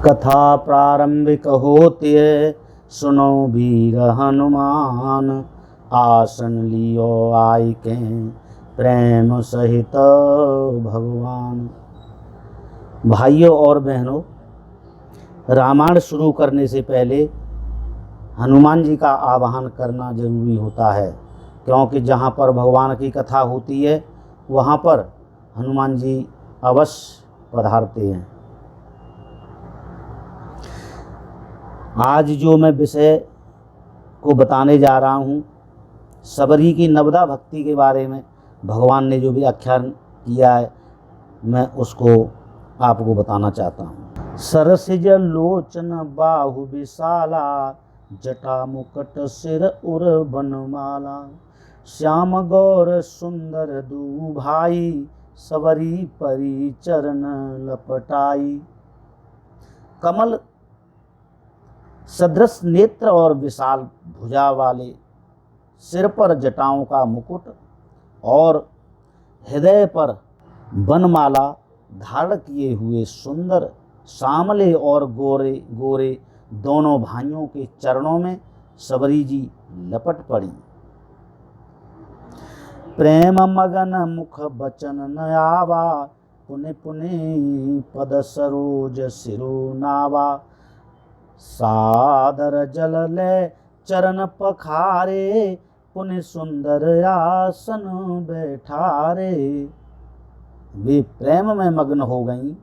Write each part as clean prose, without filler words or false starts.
कथा प्रारंभिक होती है, सुनो वीर हनुमान। आसन लियो आय के प्रेम सहित भगवान। भाइयों और बहनों, रामायण शुरू करने से पहले हनुमान जी का आवाहन करना जरूरी होता है, क्योंकि जहाँ पर भगवान की कथा होती है वहाँ पर हनुमान जी अवश्य पधारते हैं। आज जो मैं विषय को बताने जा रहा हूँ, सबरी की नवदा भक्ति के बारे में भगवान ने जो व्याख्यान किया है, मैं उसको आपको बताना चाहता हूँ। सरसिज लोचन बाहु विशाला, जटा मुकुट सिर उर बनमाला। श्याम गौर सुंदर दू भाई, सबरी परी चरण लपटाई। कमल सदृश नेत्र और विशाल भुजा वाले, सिर पर जटाओं का मुकुट और हृदय पर बनमाला धारण किए हुए सुंदर सांवले और गोरे गोरे दोनों भाइयों के चरणों में सबरी जी लपट पड़ी। प्रेम मगन मुख बचन न आवा, पुनि पुनि पद सरोज सिरो नावा। सादर जल ले चरण पखारे, पुनि सुंदर आसन बैठारे। वे प्रेम में मग्न हो गईं,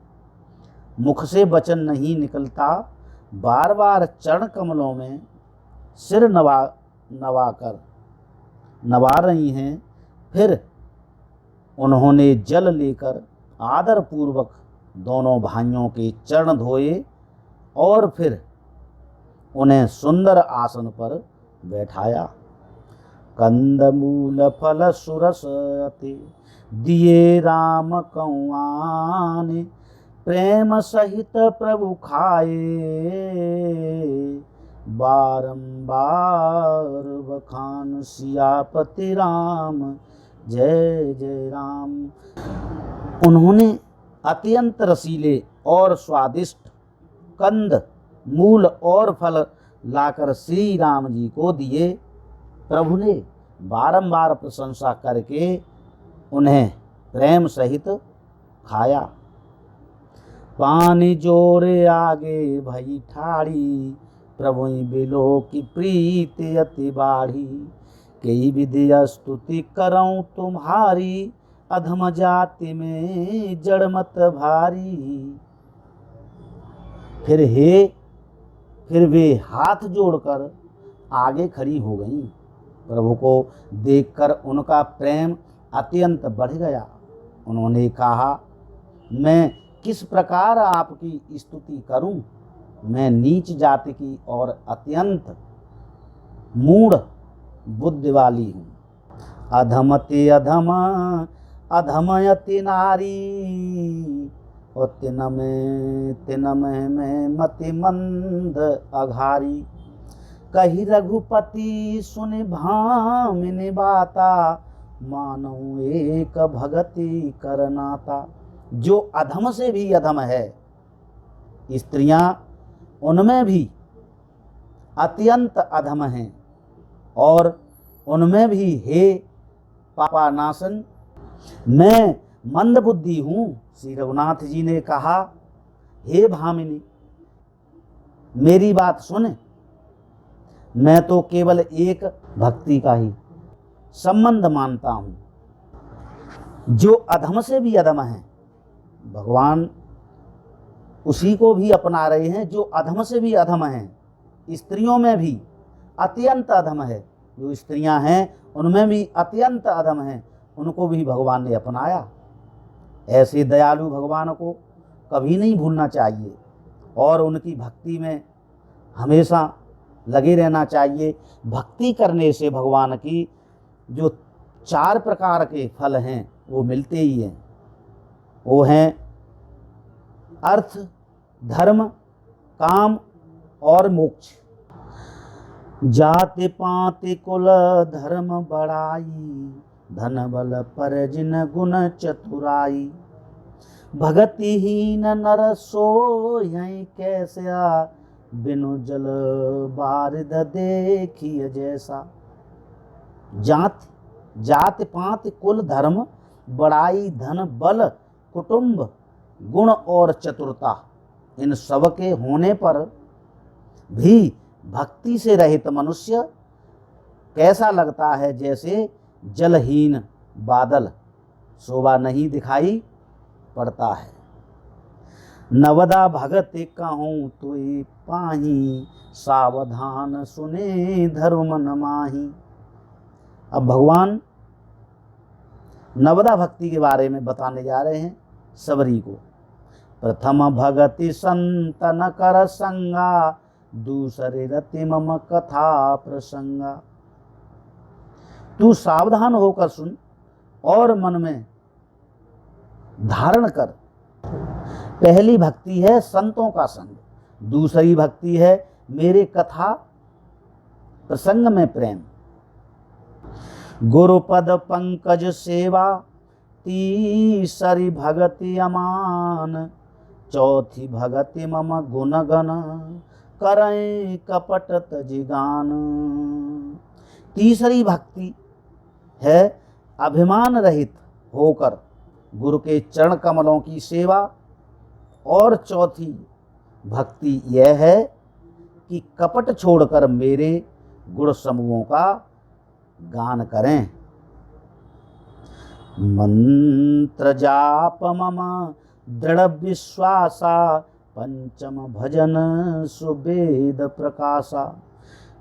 मुख से वचन नहीं निकलता, बार बार चरण कमलों में सिर नवा रही हैं। फिर उन्होंने जल लेकर आदर पूर्वक दोनों भाइयों के चरण धोए और फिर उन्हें सुंदर आसन पर बैठाया। कंदमूल फल सुरस अति, दिए राम कौआने। प्रेम सहित प्रभु खाए, बारंबार बखान सियापति राम। जय जय राम। उन्होंने अत्यंत रसीले और स्वादिष्ट कंद मूल और फल लाकर श्री राम जी को दिए। प्रभु ने बारंबार प्रशंसा करके उन्हें प्रेम सहित खाया। पानी जोरे आगे भई ठाड़ी, प्रभु बिलो की प्रीति अति बाढ़ी। कई विधि स्तुति करऊं तुम्हारी, अधम जाति में जड़मत भारी। फिर वे हाथ जोड़कर आगे खड़ी हो गईं। प्रभु को देखकर उनका प्रेम अत्यंत बढ़ गया। उन्होंने कहा, मैं किस प्रकार आपकी स्तुति करूं? मैं नीच जाति की और अत्यंत मूढ़ बुद्धि वाली हूँ। अधमति अधम अधमयति नारी, और तिनमें मति मंद अघारी। कही रघुपति सुनि भामिनी बाता, मानऊ एक भगति करनाता। जो अधम से भी अधम है, स्त्रियां उनमें भी अत्यंत अधम हैं, और उनमें भी हे पापानाशन मैं मंद बुद्धि हूँ। श्री रघुनाथ जी ने कहा, हे भामिनी, मेरी बात सुन। मैं तो केवल एक भक्ति का ही संबंध मानता हूँ। जो अधम से भी अधम है, भगवान उसी को भी अपना रहे हैं जो अधम से भी अधम हैं। स्त्रियों में भी अत्यंत अधम है, जो स्त्रियां हैं उनमें भी अत्यंत अधम हैं, उनको भी भगवान ने अपनाया। ऐसे दयालु भगवान को कभी नहीं भूलना चाहिए और उनकी भक्ति में हमेशा लगे रहना चाहिए। भक्ति करने से भगवान की जो 4 प्रकार के फल हैं वो मिलते ही हैं। वो हैं अर्थ, धर्म, काम और मोक्ष। जाति पाति कुल धर्म बढ़ाई, धन बल पर जिन गुण चतुराई। भगतिहीन नर सोई कैसे आ, बिनु जल बारिद देखिए जैसा। जात जात पात कुल धर्म बड़ाई धन बल कुटुंब गुण और चतुरता, इन सब के होने पर भी भक्ति से रहित मनुष्य कैसा लगता है, जैसे जलहीन बादल, शोभा नहीं दिखाई पड़ता है। नवदा भगत कहूँ तुई पाही, सावधान सुने धर्म न माही। अब भगवान नवदा भक्ति के बारे में बताने जा रहे हैं सबरी को। प्रथम भगति संतन कर संगा, दूसरे रति मम कथा प्रसंगा। तू सावधान होकर सुन और मन में धारण कर। पहली भक्ति है संतों का संग, दूसरी भक्ति है मेरे कथा प्रसंग में प्रेम। गुरुपद पंकज सेवा, तीसरी भगति अमान, चौथी भगति मम गुण गण, करें कपट तजिगान। तीसरी भक्ति है अभिमान रहित होकर गुरु के चरण कमलों की सेवा, और चौथी भक्ति यह है कि कपट छोड़कर मेरे गुण समूहों का गान करें। मंत्र जाप मम दृढ़ विश्वासा, पंचम भजन सुवेद प्रकाशा,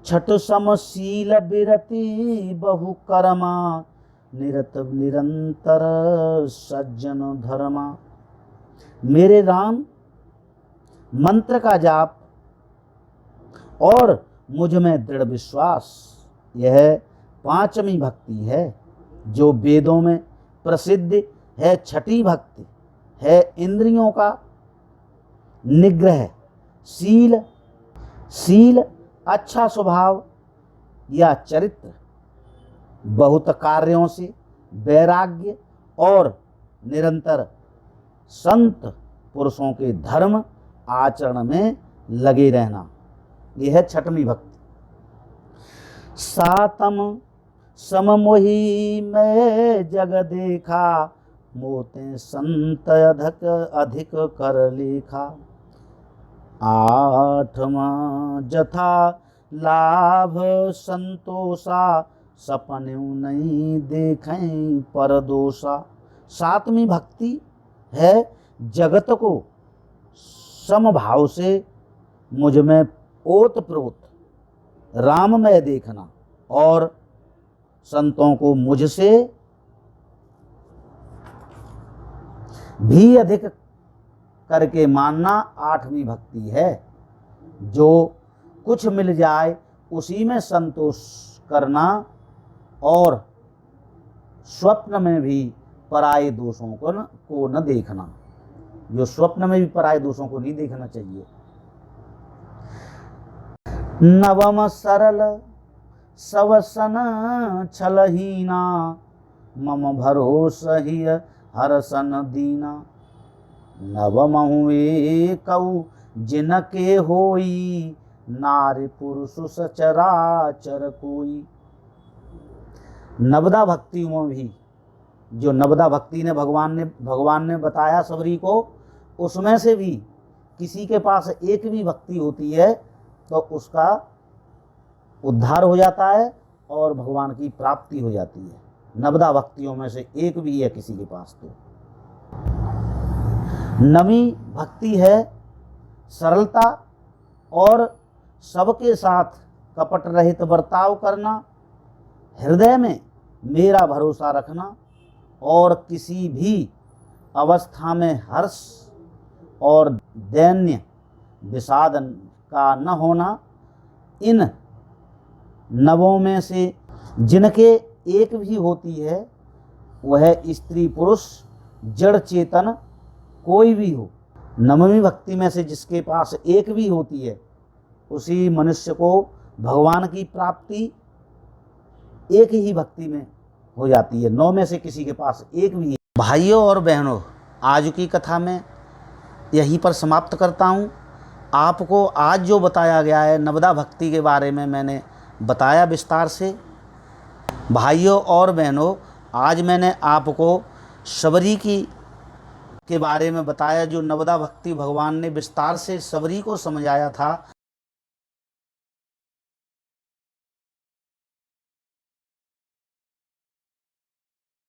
छठ समशील बिरति बहु कर्मा, निरत निरंतर सज्जन धर्मा। मेरे राम मंत्र का जाप और मुझ में दृढ़ विश्वास, यह पांचवी भक्ति है जो वेदों में प्रसिद्ध है। छठी भक्ति है इंद्रियों का निग्रह, शील अच्छा स्वभाव या चरित्र, बहुत कार्यों से वैराग्य और निरंतर संत पुरुषों के धर्म आचरण में लगे रहना, यह है छठवीं भक्ति। सातम सममोही मैं जग देखा, मोते संत अधिक कर लेखा। आठवा जथा लाभ संतोषा, सपने नहीं देखें परदोषा। सातवीं भक्ति है जगत को समभाव से मुझ में ओतप्रोत राममय देखना और संतों को मुझसे भी अधिक करके मानना आठवीं भक्ति है। जो कुछ मिल जाए उसी में संतोष करना और स्वप्न में भी पराये दोषों को न देखना। जो स्वप्न में भी पराये दोषों को नहीं देखना चाहिए। नवम सरल सवसन छलहीना, मम भरोसा ही हरसन दीना। नवमहु एकौ जिनके होई, नारी पुरुष सचराचर कोई। नवदा भक्तियों में भी जो नवदा भक्ति ने भगवान ने बताया सबरी को, उसमें से भी किसी के पास एक भी भक्ति होती है तो उसका उद्धार हो जाता है और भगवान की प्राप्ति हो जाती है। नवदा भक्तियों में से एक भी है किसी के पास तो। नवी भक्ति है सरलता और सबके साथ कपट रहित बर्ताव करना, हृदय में मेरा भरोसा रखना और किसी भी अवस्था में हर्ष और दैन्य विषादन का न होना। इन नवों में से जिनके एक भी होती है वह स्त्री पुरुष जड़ चेतन कोई भी हो, नवमी भक्ति में से जिसके पास एक भी होती है उसी मनुष्य को भगवान की प्राप्ति एक ही भक्ति में हो जाती है। नौ में से किसी के पास एक भी है। भाइयों और बहनों, आज की कथा में यहीं पर समाप्त करता हूँ। आपको आज जो बताया गया है नवदा भक्ति के बारे में मैंने बताया विस्तार से। भाइयों और बहनों, आज मैंने आपको शबरी के बारे में बताया, जो नवदा भक्ति भगवान ने विस्तार से शबरी को समझाया था।